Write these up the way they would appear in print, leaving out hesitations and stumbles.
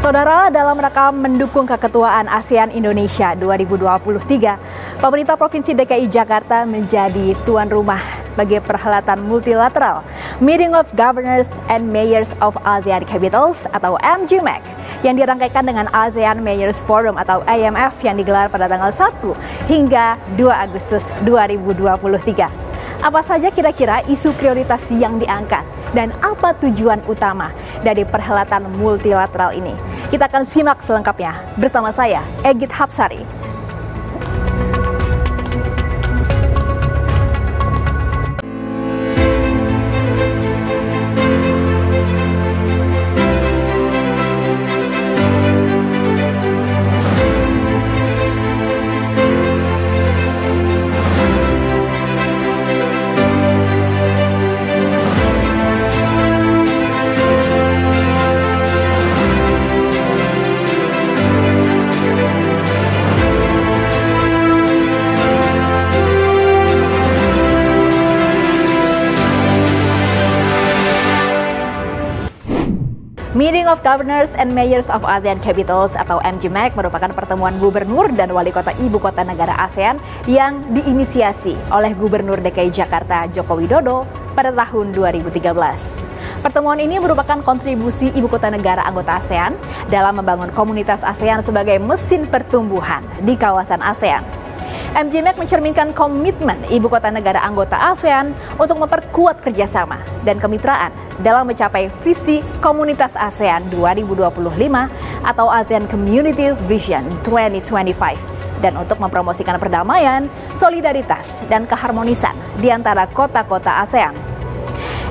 Saudara, dalam rangka mendukung keketuaan ASEAN Indonesia 2023, pemerintah Provinsi DKI Jakarta menjadi tuan rumah bagi perhelatan multilateral Meeting of Governors and Mayors of ASEAN Capitals atau MGMAC yang dirangkaikan dengan ASEAN Mayors Forum atau AMF yang digelar pada tanggal 1 hingga 2 Agustus 2023. Apa saja kira-kira isu prioritas yang diangkat dan apa tujuan utama dari perhelatan multilateral ini? Kita akan simak selengkapnya bersama saya, Egit Hapsari. Meeting of Governors and Mayors of ASEAN Capitals atau MGMAC merupakan pertemuan gubernur dan wali kota ibu kota negara ASEAN yang diinisiasi oleh Gubernur DKI Jakarta Joko Widodo pada tahun 2013. Pertemuan ini merupakan kontribusi ibu kota negara anggota ASEAN dalam membangun komunitas ASEAN sebagai mesin pertumbuhan di kawasan ASEAN. MGMAC mencerminkan komitmen ibu kota negara anggota ASEAN untuk memperkuat kerjasama dan kemitraan dalam mencapai visi Komunitas ASEAN 2025 atau ASEAN Community Vision 2025 dan untuk mempromosikan perdamaian, solidaritas, dan keharmonisan di antara kota-kota ASEAN.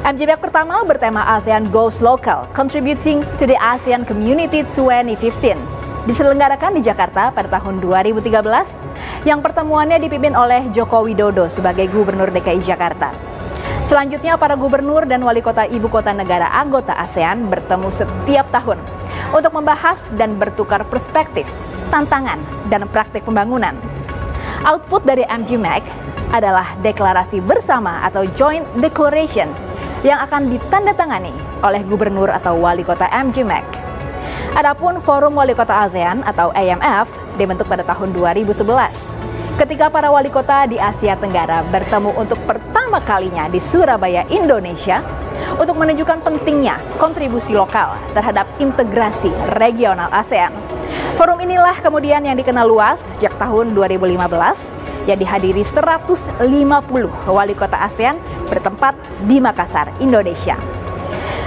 MGMAC pertama bertema ASEAN Goes Local, Contributing to the ASEAN Community 2015. Diselenggarakan di Jakarta pada tahun 2013, yang pertemuannya dipimpin oleh Joko Widodo sebagai Gubernur DKI Jakarta. Selanjutnya, para gubernur dan wali kota ibu kota negara anggota ASEAN bertemu setiap tahun untuk membahas dan bertukar perspektif, tantangan, dan praktik pembangunan. Output dari MGMAC adalah deklarasi bersama atau Joint Declaration yang akan ditandatangani oleh gubernur atau wali kota MGMAC. Adapun Forum Wali Kota ASEAN atau AMF dibentuk pada tahun 2011 ketika para wali kota di Asia Tenggara bertemu untuk pertama kalinya di Surabaya, Indonesia untuk menunjukkan pentingnya kontribusi lokal terhadap integrasi regional ASEAN. Forum inilah kemudian yang dikenal luas sejak tahun 2015 yang dihadiri 150 wali kota ASEAN bertempat di Makassar, Indonesia.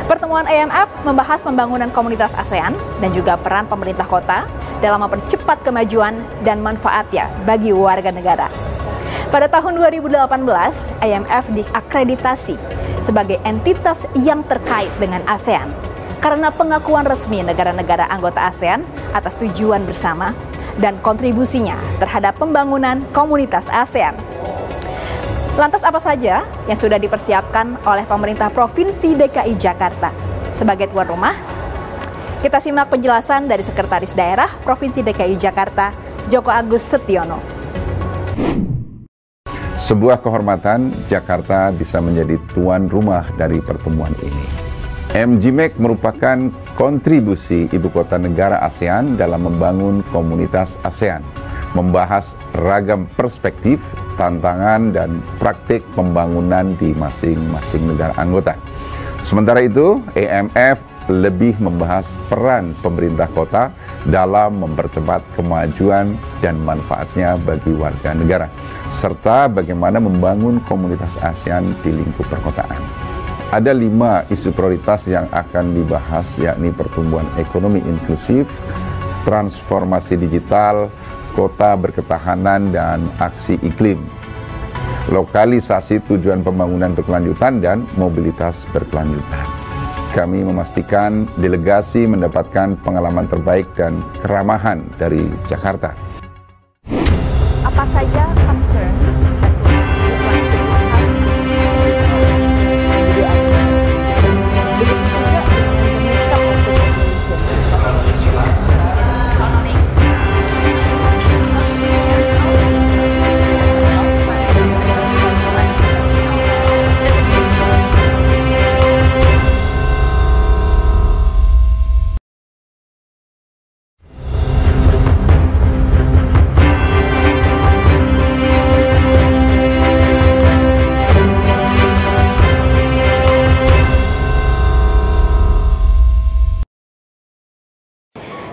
Pertemuan AMF membahas pembangunan komunitas ASEAN dan juga peran pemerintah kota dalam mempercepat kemajuan dan manfaatnya bagi warga negara. Pada tahun 2018, AMF diakreditasi sebagai entitas yang terkait dengan ASEAN karena pengakuan resmi negara-negara anggota ASEAN atas tujuan bersama dan kontribusinya terhadap pembangunan komunitas ASEAN. Lantas apa saja yang sudah dipersiapkan oleh pemerintah Provinsi DKI Jakarta sebagai tuan rumah? Kita simak penjelasan dari Sekretaris Daerah Provinsi DKI Jakarta, Joko Agus Setiono. Sebuah kehormatan Jakarta bisa menjadi tuan rumah dari pertemuan ini. MGMAC merupakan kontribusi ibu kota negara ASEAN dalam membangun komunitas ASEAN, membahas ragam perspektif, tantangan, dan praktik pembangunan di masing-masing negara anggota. Sementara itu, AMF lebih membahas peran pemerintah kota dalam mempercepat kemajuan dan manfaatnya bagi warga negara, serta bagaimana membangun komunitas ASEAN di lingkup perkotaan. Ada 5 isu prioritas yang akan dibahas, yakni pertumbuhan ekonomi inklusif, transformasi digital, kota berketahanan, dan aksi iklim, lokalisasi tujuan pembangunan berkelanjutan, dan mobilitas berkelanjutan. Kami memastikan delegasi mendapatkan pengalaman terbaik dan keramahan dari Jakarta. Apa saja concerns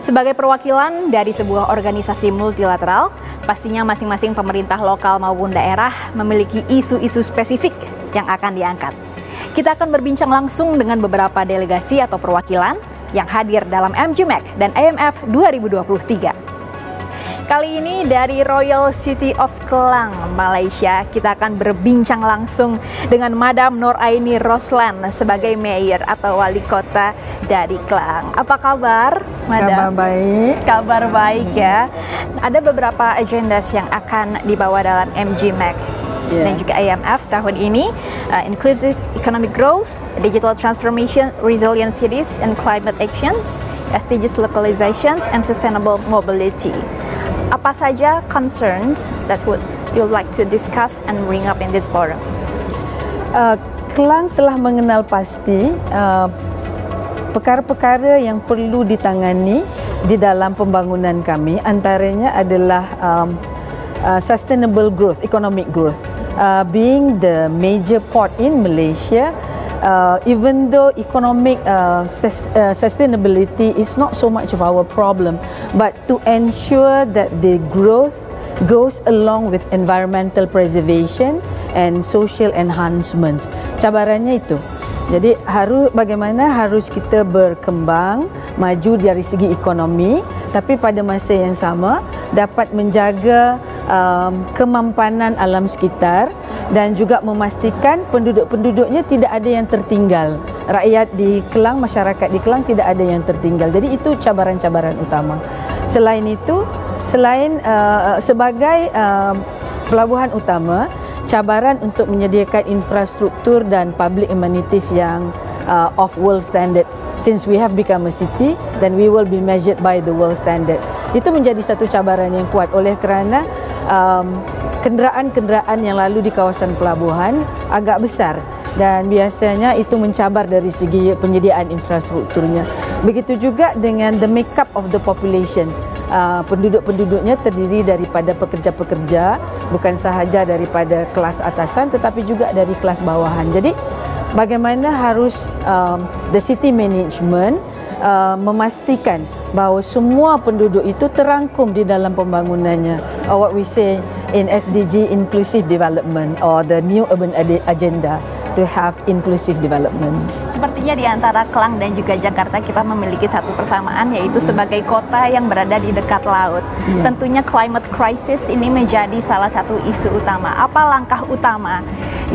Sebagai perwakilan dari sebuah organisasi multilateral, pastinya masing-masing pemerintah lokal maupun daerah memiliki isu-isu spesifik yang akan diangkat. Kita akan berbincang langsung dengan beberapa delegasi atau perwakilan yang hadir dalam MGMAC dan AMF 2023. Kali ini dari Royal City of Klang, Malaysia, kita akan berbincang langsung dengan Madam Noraini Roslan sebagai Mayor atau Wali Kota dari Klang. Apa kabar, Madam? Kabar baik. Kabar baik ya. Ada beberapa agenda yang akan dibawa dalam MGMAC dan juga AMF tahun ini, inclusive economic growth, digital transformation, resilient cities and climate actions, SDGs localizations, and sustainable mobility. Apa saja concerns that you'd like to discuss and bring up in this forum? Klang telah mengenal pasti perkara-perkara yang perlu ditangani di dalam pembangunan kami. Antaranya adalah sustainable growth, economic growth. Being the major port in Malaysia, even though economic sustainability is not so much of our problem, but to ensure that the growth goes along with environmental preservation and social enhancements. Cabarannya itu. Jadi bagaimana harus kita berkembang, maju dari segi ekonomi, tapi pada masa yang sama dapat menjaga kemampanan alam sekitar dan juga memastikan penduduk-penduduknya tidak ada yang tertinggal. Rakyat di Klang, masyarakat di Klang tidak ada yang tertinggal. Jadi itu cabaran-cabaran utama. Selain itu, sebagai pelabuhan utama, cabaran untuk menyediakan infrastruktur dan public amenities yang of world standard. Since we have become a city, then we will be measured by the world standard. Itu menjadi satu cabaran yang kuat oleh kerana kenderaan-kenderaan yang lalu di kawasan pelabuhan agak besar dan biasanya itu mencabar dari segi penyediaan infrastrukturnya. Begitu juga dengan the makeup of the population. Penduduk-penduduknya terdiri daripada pekerja-pekerja, bukan sahaja daripada kelas atasan tetapi juga dari kelas bawahan. Jadi bagaimana harus the city management memastikan bahawa semua penduduk itu terangkum di dalam pembangunannya. What we say in SDG inclusive development or the new urban agenda to have inclusive development. Sepertinya di antara Klang dan juga Jakarta kita memiliki satu persamaan, yaitu sebagai kota yang berada di dekat laut. Tentunya climate crisis ini menjadi salah satu isu utama. Apa langkah utama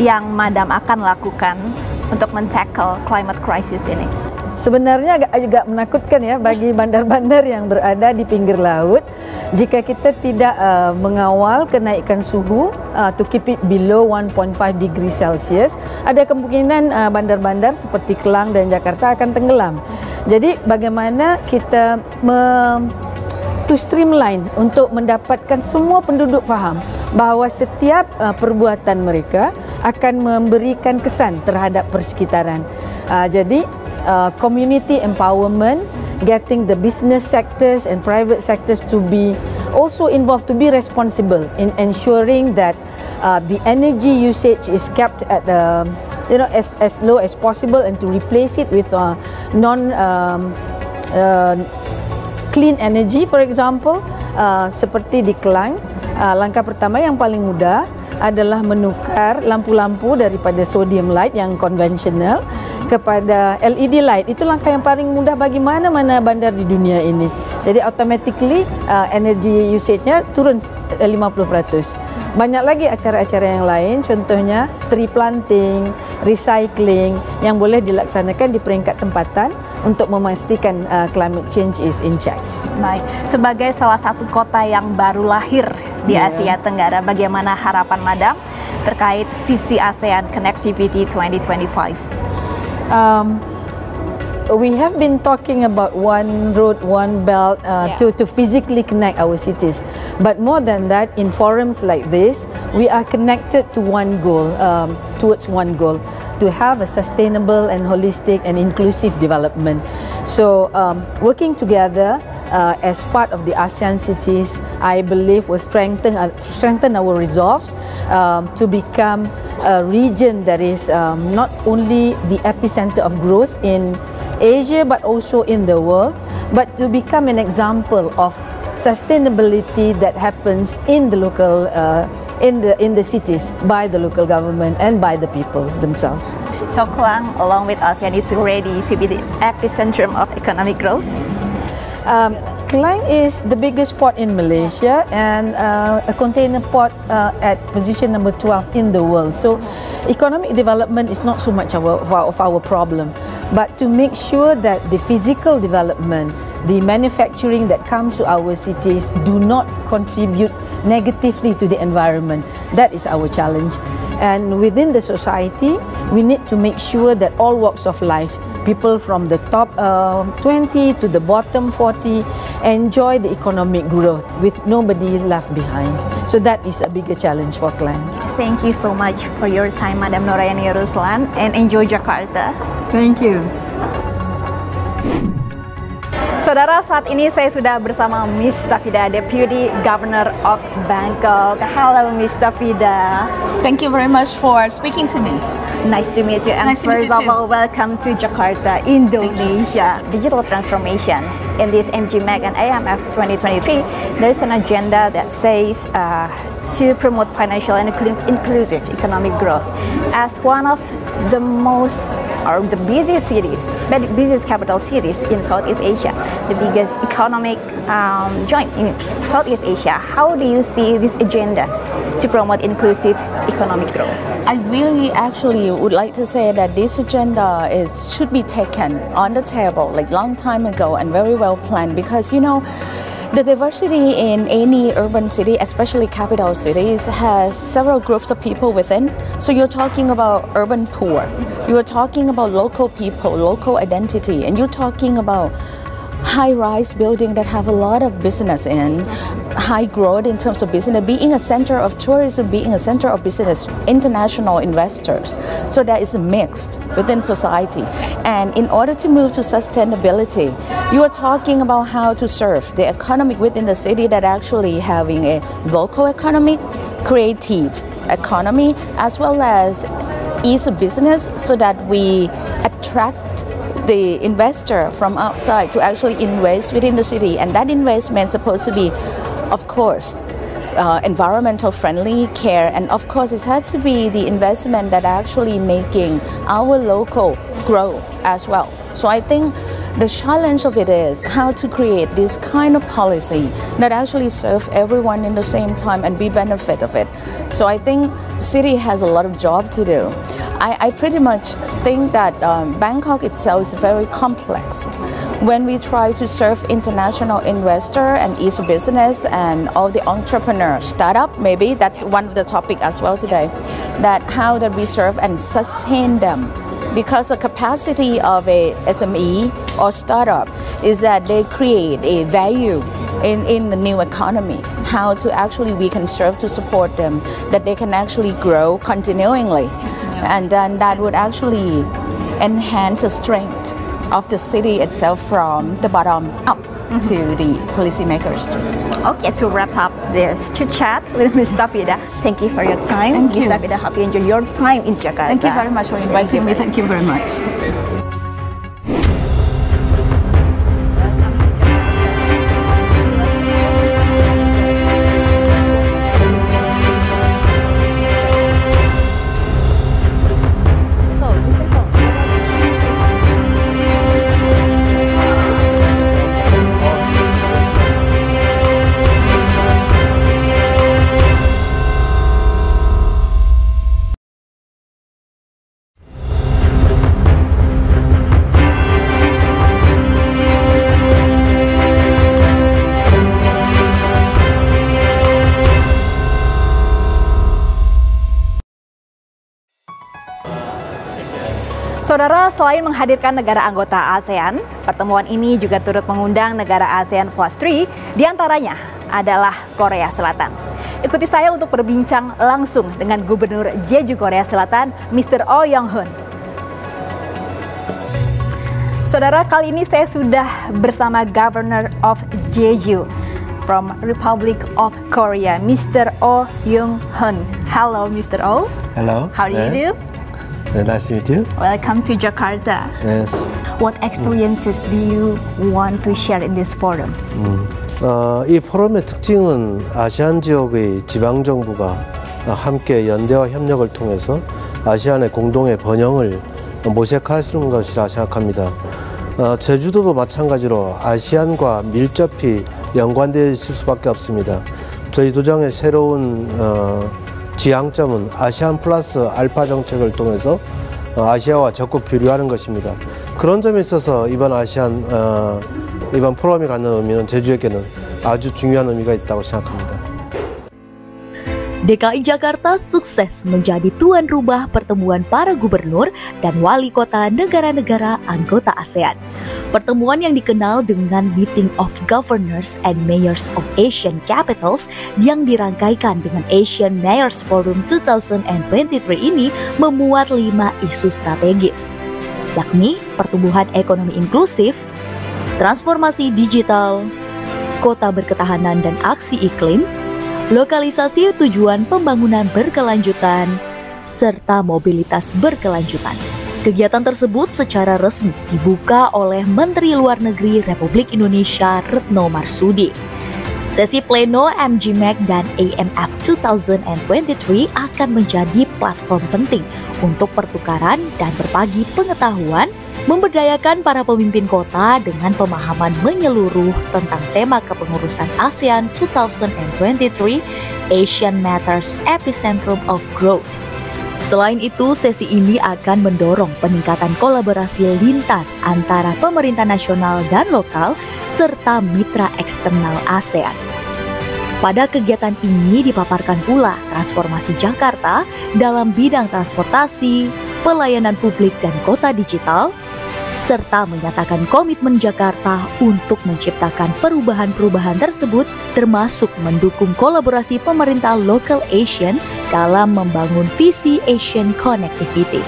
yang Madam akan lakukan untuk men-tackle climate crisis ini? Sebenarnya agak menakutkan ya bagi bandar-bandar yang berada di pinggir laut jika kita tidak mengawal kenaikan suhu to keep it below 1.5 degree Celsius. Ada kemungkinan bandar-bandar seperti Klang dan Jakarta akan tenggelam. Jadi bagaimana kita to streamline untuk mendapatkan semua penduduk faham bahawa setiap perbuatan mereka akan memberikan kesan terhadap persekitaran. Jadi community empowerment, getting the business sectors and private sectors to be also involved, to be responsible in ensuring that the energy usage is kept at as low as possible and to replace it with clean energy. For example, seperti di Klang, langkah pertama yang paling mudah adalah menukar lampu-lampu daripada sodium light yang konvensional kepada LED light. Itu langkah yang paling mudah bagi mana-mana bandar di dunia ini. Jadi automatically energy usage-nya turun 50%. Banyak lagi acara-acara yang lain, contohnya tree planting, recycling yang boleh dilaksanakan di peringkat tempatan untuk memastikan climate change is in check. Baik, sebagai salah satu kota yang baru lahir di Asia Tenggara, bagaimana harapan Madam terkait visi ASEAN Connectivity 2025? We have been talking about one road, one belt to physically connect our cities. But more than that, in forums like this, we are connected to one goal, towards one goal, to have a sustainable and holistic and inclusive development. So working together as part of the ASEAN cities, I believe will strengthen our resolves to become a region that is not only the epicenter of growth in Asia but also in the world, but to become an example of sustainability that happens in the local in the cities by the local government and by the people themselves. So Klang, along with ASEAN, is ready to be the epicenter of economic growth? Klang is the biggest port in Malaysia and a container port at position number 12 in the world. So economic development is not so much of our problem, but to make sure that the physical development, the manufacturing that comes to our cities do not contribute negatively to the environment. That is our challenge. And within the society, we need to make sure that all walks of life, people from the top 20 to the bottom 40, enjoy the economic growth with nobody left behind. So that is a bigger challenge for Klang. Thank you so much for your time, Madam Norayani Ruslan, and enjoy Jakarta. Thank you. Saudara, saat ini saya sudah bersama Miss Tafida, Deputy Governor of Bangkok. Hello, Miss Tafida. Thank you very much for speaking to me. Nice to meet you. And Nice to meet first you of all, welcome to Jakarta, Indonesia. Digital transformation. In this MGMAC and AMF 2023, there's an agenda that says to promote financial and inclusive economic growth as one of the most or the busiest cities, busiest capital cities in Southeast Asia, the biggest economic joint in Southeast Asia. How do you see this agenda to promote inclusive economic growth? I really actually would like to say that this agenda should be taken on the table like long time ago and very well planned, because you know the diversity in any urban city, especially capital cities, has several groups of people within. So you're talking about urban poor, you're talking about local people, local identity, and you're talking about high-rise building that have a lot of business in, high growth in terms of business, being a center of tourism, being a center of business, international investors. So that is mixed within society. And in order to move to sustainability, you are talking about how to serve the economy within the city that actually having a local economic, creative economy, as well as ease of business, so that we attract the investor from outside to actually invest within the city. And that investment is supposed to be, of course, environmental friendly care, and of course it has to be the investment that actually making our local grow as well. So I think the challenge of it is how to create this kind of policy that actually serve everyone in the same time and be benefit of it. So I think city has a lot of job to do. I pretty much think that Bangkok itself is very complex. When we try to serve international investor and ease of business and all the entrepreneurs, startup, maybe that's one of the topic as well today, that how that we serve and sustain them. Because the capacity of a SME or startup is that they create a value in the new economy, how to actually we can serve to support them, that they can actually grow continually. And then that would actually enhance the strength of the city itself from the bottom up to the policymakers. Okay, to wrap up this chit chat with Ms. Tafida, thank you for your time. Thank you. Ms. Tafida, hope you enjoy your time in Jakarta. Thank you very much for inviting me. Thank you very much. Saudara, selain menghadirkan negara anggota ASEAN, pertemuan ini juga turut mengundang negara ASEAN Plus 3, diantaranya adalah Korea Selatan. Ikuti saya untuk berbincang langsung dengan Gubernur Jeju Korea Selatan, Mr. Oh Young-hun. Saudara, kali ini saya sudah bersama Governor of Jeju from Republic of Korea, Mr. Oh Young-hun. Hello, Mr. Oh. Hello. How do you do? Nice to meet you. Welcome to Jakarta. Yes. What experiences do you want to share in this forum? 이 포럼의 특징은 아시안 지역의 지방정부가 함께 연대와 협력을 통해서 아시안의 공동의 번영을 모색하시는 것이라 생각합니다. 제주도도 마찬가지로 아시안과 밀접히 연관되어 있을 수밖에 없습니다. 저희 도정의 새로운 지향점은 아시안 플러스 알파 정책을 통해서 아시아와 적극 교류하는 것입니다. 그런 점에 있어서 이번 포럼이 갖는 의미는 제주에게는 아주 중요한 의미가 있다고 생각합니다. DKI Jakarta sukses menjadi tuan rumah pertemuan para gubernur dan wali kota negara-negara anggota ASEAN. Pertemuan yang dikenal dengan Meeting of Governors and Mayors of Asian Capitals yang dirangkaikan dengan Asian Mayors Forum 2023 ini memuat 5 isu strategis, yakni pertumbuhan ekonomi inklusif, transformasi digital, kota berketahanan dan aksi iklim, lokalisasi tujuan pembangunan berkelanjutan, serta mobilitas berkelanjutan. Kegiatan tersebut secara resmi dibuka oleh Menteri Luar Negeri Republik Indonesia Retno Marsudi. Sesi pleno MGMAC dan AMF 2023 akan menjadi platform penting untuk pertukaran dan berbagi pengetahuan, memberdayakan para pemimpin kota dengan pemahaman menyeluruh tentang tema kepengurusan ASEAN 2023 Asian Matters Epicentrum of Growth. Selain itu, sesi ini akan mendorong peningkatan kolaborasi lintas antara pemerintah nasional dan lokal serta mitra eksternal ASEAN. Pada kegiatan ini dipaparkan pula transformasi Jakarta dalam bidang transportasi, pelayanan publik dan kota digital, serta menyatakan komitmen Jakarta untuk menciptakan perubahan-perubahan tersebut termasuk mendukung kolaborasi pemerintah lokal Asian dalam membangun visi Asian Connectivity.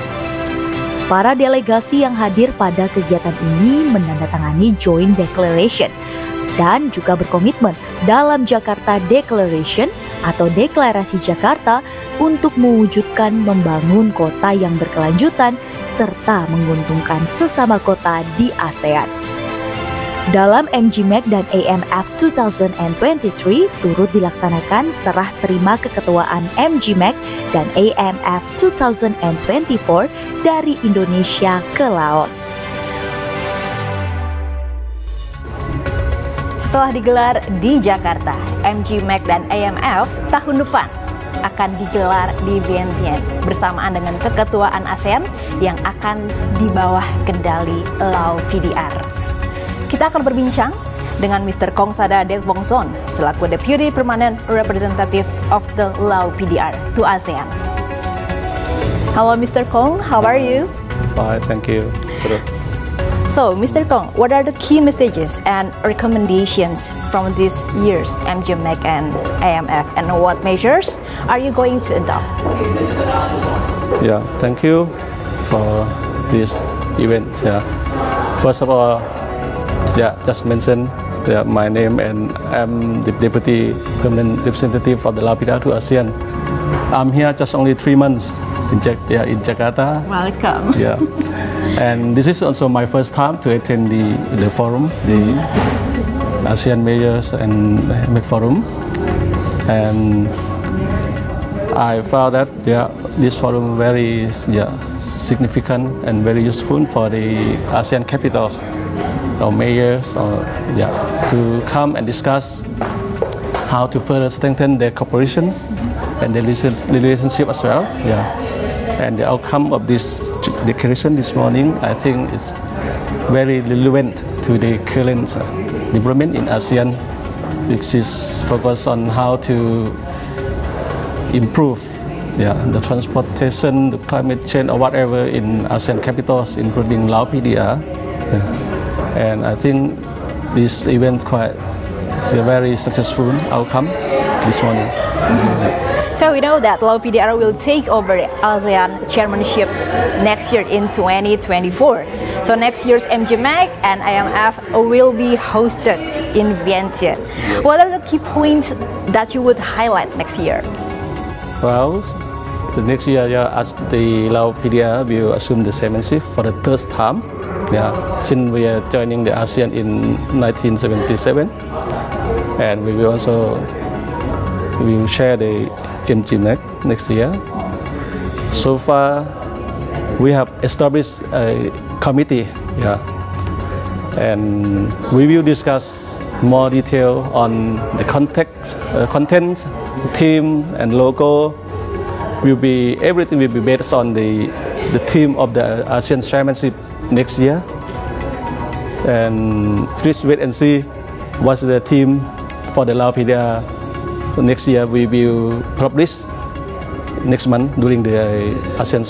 Para delegasi yang hadir pada kegiatan ini menandatangani Joint Declaration dan juga berkomitmen dalam Jakarta Declaration atau Deklarasi Jakarta untuk mewujudkan membangun kota yang berkelanjutan serta menguntungkan sesama kota di ASEAN. Dalam MGMAC dan AMF 2023 turut dilaksanakan serah terima keketuaan MGMAC dan AMF 2024 dari Indonesia ke Laos. Setelah digelar di Jakarta, MGMAC dan AMF tahun depan akan digelar di Vientiane bersamaan dengan keketuaan ASEAN yang akan di bawah kendali Lau PDR. Kita akan berbincang dengan Mr. Kong Sada Detbongson selaku Deputy Permanent Representative of the Lau PDR to ASEAN. Hello Mr. Kong, how are you? Fine, thank you. So, Mr. Kong, what are the key messages and recommendations from this year's MGMAC and AMF, and what measures are you going to adopt? Yeah, thank you for this event. Yeah. First of all, just mention my name, and I'm the Deputy Permanent Representative of the Lau PDR to ASEAN. I'm here just only 3 months in Jakarta. Welcome. Yeah. And this is also my first time to attend the forum, the ASEAN Mayors and MAC Forum. And I found that this forum very significant and very useful for the ASEAN capitals or mayors to come and discuss how to further strengthen their cooperation and the relationship as well. Yeah. And the outcome of this declaration this morning, I think, is very relevant to the current development in ASEAN, which is focused on how to improve the transportation, the climate change, or whatever in ASEAN capitals, including Lau PDR. And I think this event quite a very successful outcome this morning. So we know that Lau PDR will take over ASEAN chairmanship next year in 2024. So next year's MGMAC and AMF will be hosted in Vientiane. What are the key points that you would highlight next year? Well, the next year, as the Lau PDR will assume the chairmanship for the third time, Yeah, since we are joining the ASEAN in 1977, and we will share the MGMAC next year. So far, we have established a committee, yeah, and we will discuss more detail on the context, content, theme, and logo. Everything will be based on the theme of the ASEAN Chairmanship next year. And please wait and see what's the theme for the Laopedia next year. We will publish next month during the ASEAN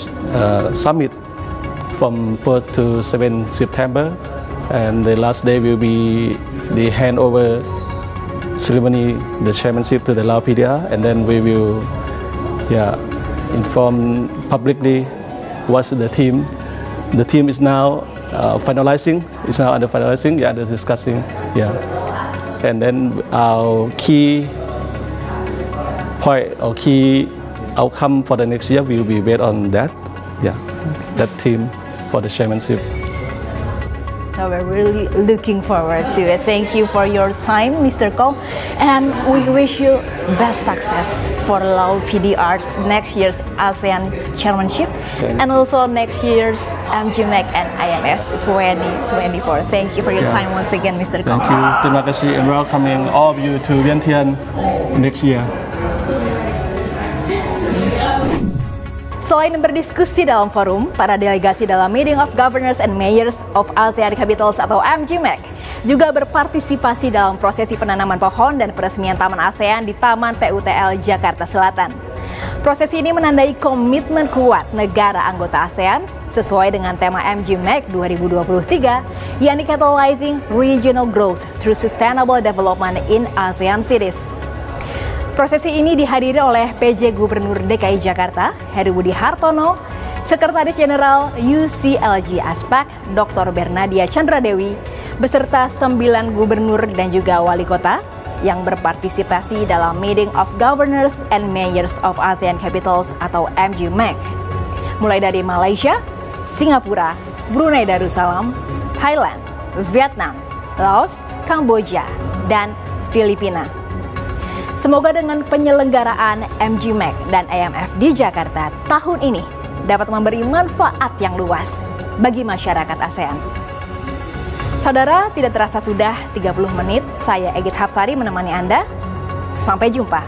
Summit from 4th to 7th September. And the last day will be the handover ceremony, the chairmanship to the Laopedia, and then we will inform publicly what's the theme. The theme is now finalizing. It's now under finalizing. Yeah, they're discussing. Yeah, and then our key point or key outcome for the next year will be based on that. Yeah, that theme for the chairmanship. So we're really looking forward to it. Thank you for your time, Mr. Kong, and we wish you best success for Laopedia Arts next year's ASEAN Chairmanship and also next year's MGMAC and IMF 2024. Thank you for your time once again, Mr. Kong. Thank you. Terima kasih and welcoming all of you to Vientiane next year. Selain berdiskusi dalam forum, para delegasi dalam Meeting of Governors and Mayors of ASEAN Capitals atau MGMAC juga berpartisipasi dalam prosesi penanaman pohon dan peresmian Taman ASEAN di Taman PUTL Jakarta Selatan. Prosesi ini menandai komitmen kuat negara anggota ASEAN sesuai dengan tema MGMAC 2023, yakni Catalyzing Regional Growth Through Sustainable Development in ASEAN Cities. Prosesi ini dihadiri oleh PJ Gubernur DKI Jakarta, Heru Budi Hartono, Sekretaris Jenderal UCLG Aspek, Dr. Bernadia Chandra Dewi, beserta 9 gubernur dan juga wali kota yang berpartisipasi dalam Meeting of Governors and Mayors of ASEAN Capitals atau MGMAC. Mulai dari Malaysia, Singapura, Brunei Darussalam, Thailand, Vietnam, Laos, Kamboja, dan Filipina. Semoga dengan penyelenggaraan MGMAC dan IMF di Jakarta tahun ini dapat memberi manfaat yang luas bagi masyarakat ASEAN. Saudara, tidak terasa sudah 30 menit saya Egit Hapsari menemani Anda. Sampai jumpa.